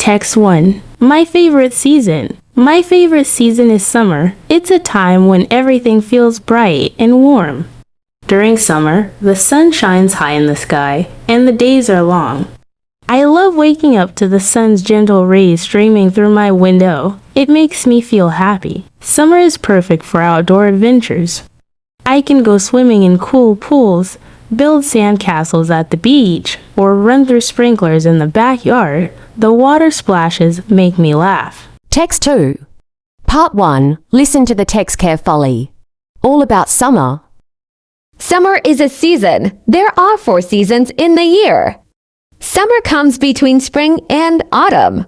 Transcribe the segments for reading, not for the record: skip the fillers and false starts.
Text 1. My favorite season. My favorite season is summer. It's a time when everything feels bright and warm. During summer, the sun shines high in the sky, and the days are long. I love waking up to the sun's gentle rays streaming through my window. It makes me feel happy. Summer is perfect for outdoor adventures. I can go swimming in cool pools, build sandcastles at the beach, or run through sprinklers in the backyard. The water splashes make me laugh. Text 2. Part 1. Listen to the text carefully. All about summer. Summer is a season. There are 4 seasons in the year. Summer comes between spring and autumn.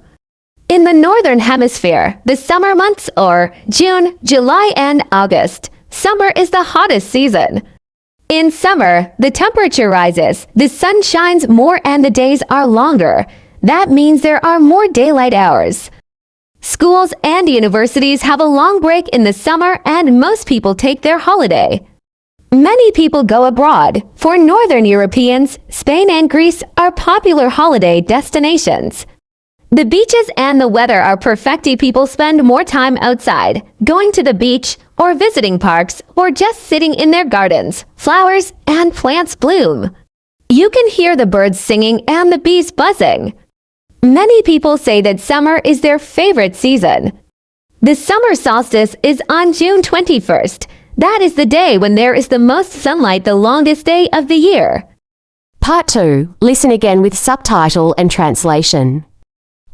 In the northern hemisphere, the summer months are June, July, and August. Summer is the hottest season. In summer, the temperature rises, the sun shines more, and the days are longer. That means there are more daylight hours. Schools and universities have a long break in the summer, and most people take their holiday. Many people go abroad. For Northern Europeans, Spain and Greece are popular holiday destinations. The beaches and the weather are perfecti. People spend more time outside, going to the beach, or visiting parks, or just sitting in their gardens. Flowers and plants bloom. You can hear the birds singing and the bees buzzing. Many people say that summer is their favorite season. The summer solstice is on June 21st. That is the day when there is the most sunlight, the longest day of the year. Part 2. Listen again with subtitle and translation.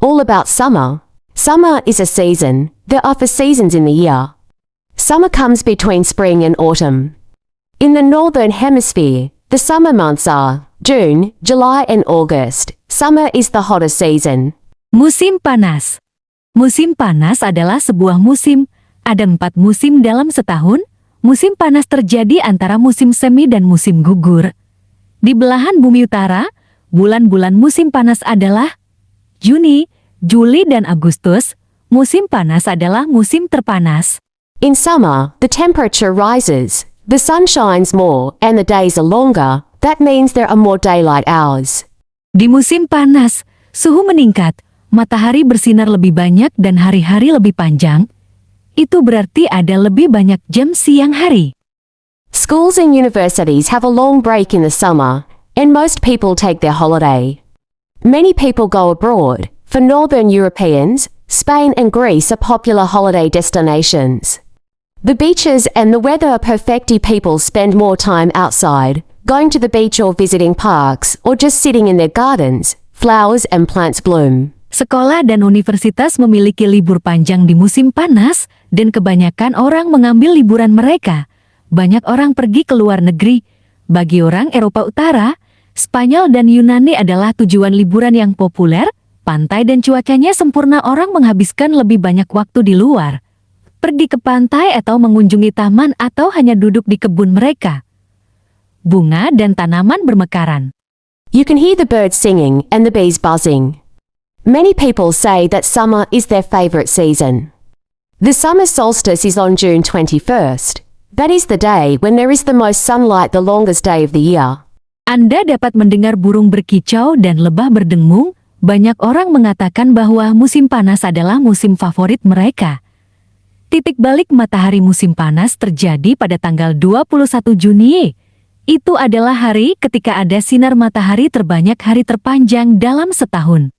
All about summer. Summer is a season. There are 4 seasons in the year. Summer comes between spring and autumn. In the northern hemisphere, the summer months are June, July, and August. Summer is the hottest season. Musim panas. Musim panas adalah sebuah musim. Ada 4 musim dalam setahun. Musim panas terjadi antara musim semi dan musim gugur. Di belahan bumi utara, bulan-bulan musim panas adalah Juni, Juli, dan Agustus. Musim panas adalah musim terpanas. In summer, the temperature rises. The sun shines more and the days are longer. That means there are more daylight hours. Di musim panas, suhu meningkat, matahari bersinar lebih banyak dan hari-hari lebih panjang. Itu berarti ada lebih banyak jam siang hari. Schools and universities have a long break in the summer, and most people take their holiday. Many people go abroad. For Northern Europeans, Spain and Greece are popular holiday destinations. The beaches and the weather are perfecti. People spend more time outside, going to the beach or visiting parks, or just sitting in their gardens. Flowers and plants bloom. Sekolah dan universitas memiliki libur panjang di musim panas, dan kebanyakan orang mengambil liburan mereka. Banyak orang pergi ke luar negeri. Bagi orang Eropa Utara, Spanyol dan Yunani adalah tujuan liburan yang populer. Pantai dan cuacanya sempurna, orang menghabiskan lebih banyak waktu di luar. Pergi ke pantai atau mengunjungi taman atau hanya duduk di kebun mereka. Bunga dan tanaman bermekaran. You can hear the birds singing and the bees buzzing. Many people say that summer is their favorite season. The summer solstice is on June 21st. That is the day when there is the most sunlight, the longest day of the year. Anda dapat mendengar burung berkicau dan lebah berdengung. Banyak orang mengatakan bahwa musim panas adalah musim favorit mereka. Titik balik matahari musim panas terjadi pada tanggal 21 Juni. Itu adalah hari ketika ada sinar matahari terbanyak, hari terpanjang dalam setahun.